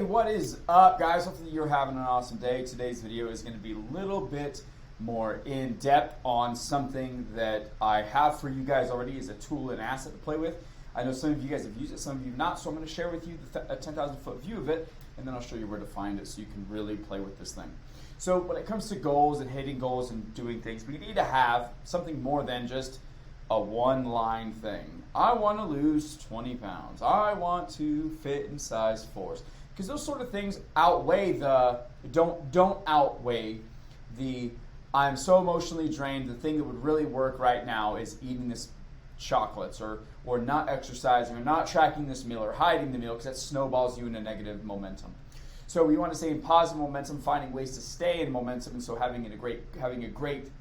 what is up, guys? Hopefully you're having an awesome day. Today's video is going to be a little bit more in depth on something that I have for you guys already as a tool and asset to play with. I know some of you guys have used it, some of you have not, so I'm going to share with you a 10,000 foot view of it, and then I'll show you where to find it so you can really play with this thing. So when it comes to goals and hitting goals and doing things, we need to have something more than just a one-line thing. I want to lose 20 pounds. I want to fit in size 4s. Because those sort of things outweigh don't outweigh the I'm so emotionally drained. The thing that would really work right now is eating this chocolates or not exercising or not tracking this meal or hiding the meal, because that snowballs you in a negative momentum. So we want to stay in positive momentum, finding ways to stay in momentum, and so having a great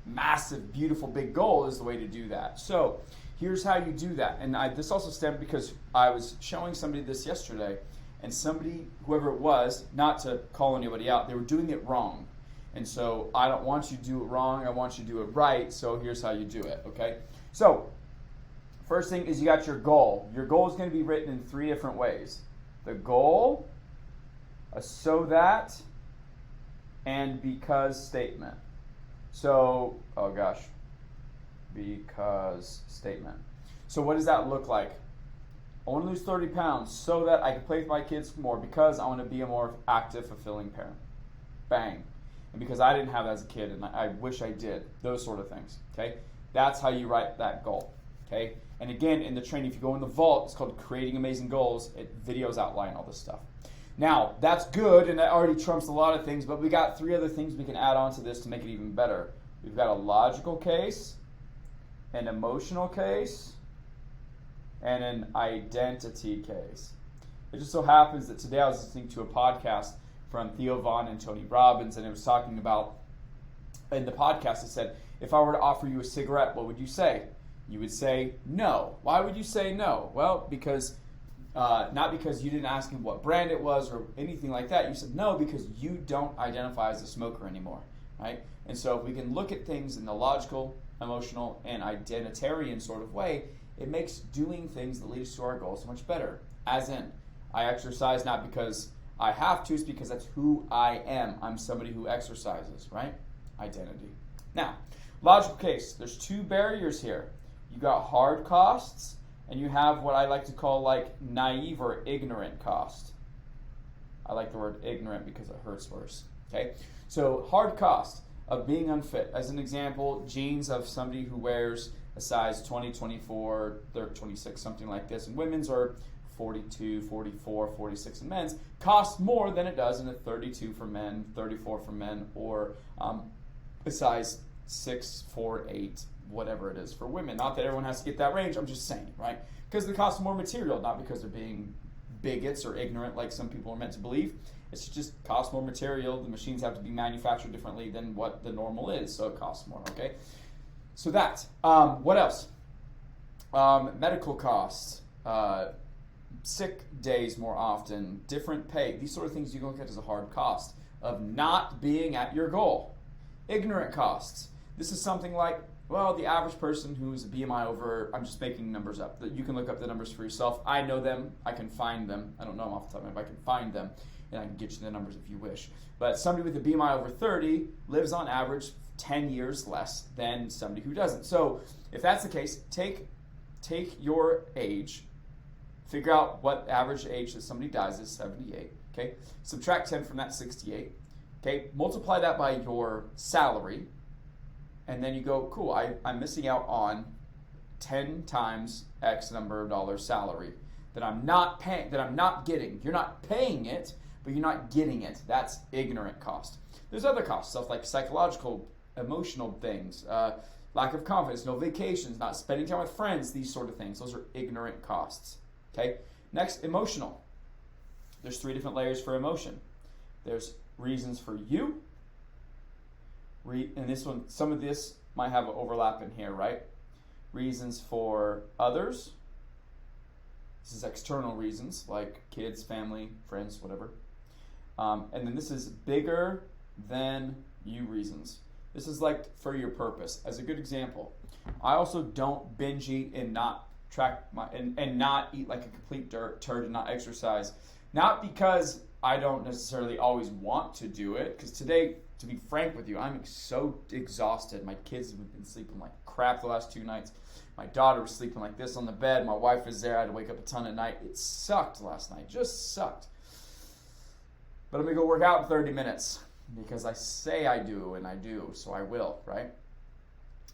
massive, beautiful, big goal is the way to do that. So here's how you do that. And this also stemmed because I was showing somebody this yesterday, and somebody, whoever it was, not to call anybody out, they were doing it wrong. And so I don't want you to do it wrong, I want you to do it right, so here's how you do it, okay? So first thing is you got your goal. Your goal is going to be written in 3 different ways. The goal, a so that, and because statement. So, oh gosh, because statement. So what does that look like? I want to lose 30 pounds so that I can play with my kids more, because I want to be a more active, fulfilling parent. Bang. And because I didn't have that as a kid, and I wish I did. Those sort of things, okay? That's how you write that goal, okay? And again, in the training, if you go in the vault, it's called Creating Amazing Goals. Videos outline all this stuff. Now, that's good, and that already trumps a lot of things, but we got 3 other things we can add on to this to make it even better. We've got a logical case, an emotional case, and an identity case. It just so happens that today I was listening to a podcast from Theo Vaughn and Tony Robbins, and it was talking about, in the podcast it said, if I were to offer you a cigarette, what would you say? You would say no. Why would you say no? Well, because not because you didn't ask him what brand it was or anything like that. You said no because you don't identify as a smoker anymore, right? And so if we can look at things in the logical, emotional, and identitarian sort of way, it makes doing things that lead us to our goals so much better. As in, I exercise not because I have to, it's because that's who I am. I'm somebody who exercises, right? Identity. Now, logical case, there's 2 barriers here. You got hard costs, and you have what I like to call like naive or ignorant cost. I like the word ignorant because it hurts worse, okay? So hard cost of being unfit. As an example, jeans of somebody who wears a size 20, 24, 26, something like this, and women's are 42, 44, 46 in men's, costs more than it does in a 32 for men, 34 for men, or a size 6, 4, 8, whatever it is for women. Not that everyone has to get that range, I'm just saying, right? Because they cost more material, not because they're being bigots or ignorant like some people are meant to believe. It's just costs more material. The machines have to be manufactured differently than what the normal is, so it costs more, okay? So that. What else? Medical costs. Sick days more often, different pay. These sort of things you can look at as a hard cost of not being at your goal. Ignorant costs. This is something like, well, the average person who's a BMI over, I'm just making numbers up. You can look up the numbers for yourself. I know them. I can find them. I don't know them off the top of my head, but I can find them, and I can get you the numbers if you wish. But somebody with a BMI over 30 lives on average 10 years less than somebody who doesn't. So if that's the case, take your age, figure out what average age that somebody dies is, 78, okay? Subtract 10 from that, 68, okay? Multiply that by your salary, and then you go, cool, I'm missing out on 10 times X number of dollars salary that I'm not paying, that I'm not getting. You're not paying it, but you're not getting it. That's ignorant cost. There's other costs, stuff like psychological, emotional things, lack of confidence, no vacations, not spending time with friends, these sort of things. Those are ignorant costs. Okay, next, emotional. There's 3 different layers for emotion. There's reasons for you, and this one, some of this might have an overlap in here, right? Reasons for others. This is external reasons, like kids, family, friends, whatever. And then this is bigger than you reasons. This is like for your purpose. As a good example, I also don't binge eat and not track and not eat like a complete turd and not exercise. Not because I don't necessarily always want to do it, because today, to be frank with you, I'm so exhausted. My kids have been sleeping like crap the last 2 nights. My daughter was sleeping like this on the bed. My wife was there. I had to wake up a ton at night. It sucked last night. Just sucked. But I'm going to go work out in 30 minutes because I say I do, and I do, so I will, right?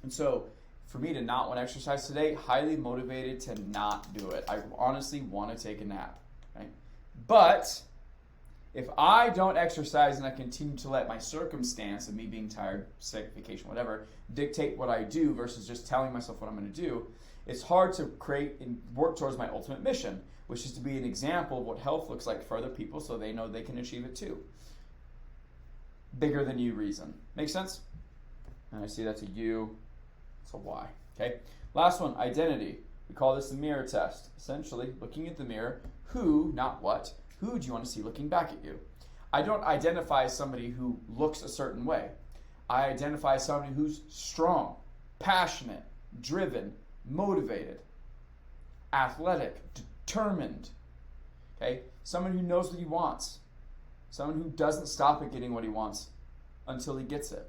And so for me to not want to exercise today, highly motivated to not do it. I honestly want to take a nap, right? But if I don't exercise and I continue to let my circumstance of me being tired, sick, vacation, whatever, dictate what I do versus just telling myself what I'm going to do, it's hard to create and work towards my ultimate mission, which is to be an example of what health looks like for other people so they know they can achieve it too. Bigger than you reason. Make sense? And I see that's a U, it's a Y. Okay? Last one, identity. We call this the mirror test. Essentially, looking at the mirror, who, not what, who do you want to see looking back at you? I don't identify as somebody who looks a certain way. I identify as somebody who's strong, passionate, driven, motivated, athletic, determined. Okay? Someone who knows what he wants. Someone who doesn't stop at getting what he wants until he gets it.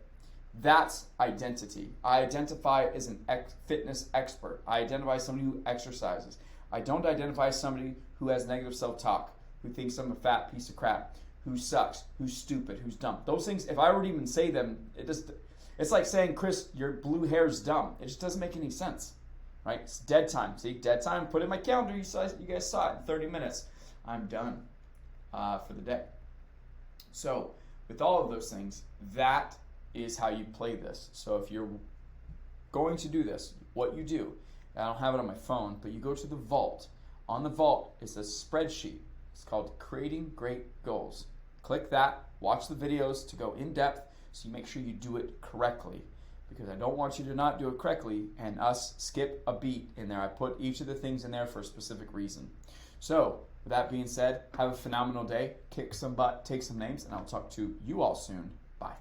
That's identity. I identify as an fitness expert. I identify as somebody who exercises. I don't identify as somebody who has negative self-talk, who thinks I'm a fat piece of crap, who sucks, who's stupid, who's dumb. Those things, if I were to even say them, it's like saying, Chris, your blue hair's dumb. It just doesn't make any sense, right? It's dead time. See, dead time, put it in my calendar. You guys saw it in 30 minutes. I'm done for the day. So with all of those things, that is how you play this. So if you're going to do this, what you do, I don't have it on my phone, but you go to the vault. On the vault is a spreadsheet. It's called Creating Great Goals. Click that, watch the videos to go in depth so you make sure you do it correctly, because I don't want you to not do it correctly and us skip a beat in there. I put each of the things in there for a specific reason. So with that being said, have a phenomenal day, kick some butt, take some names, and I'll talk to you all soon. Bye.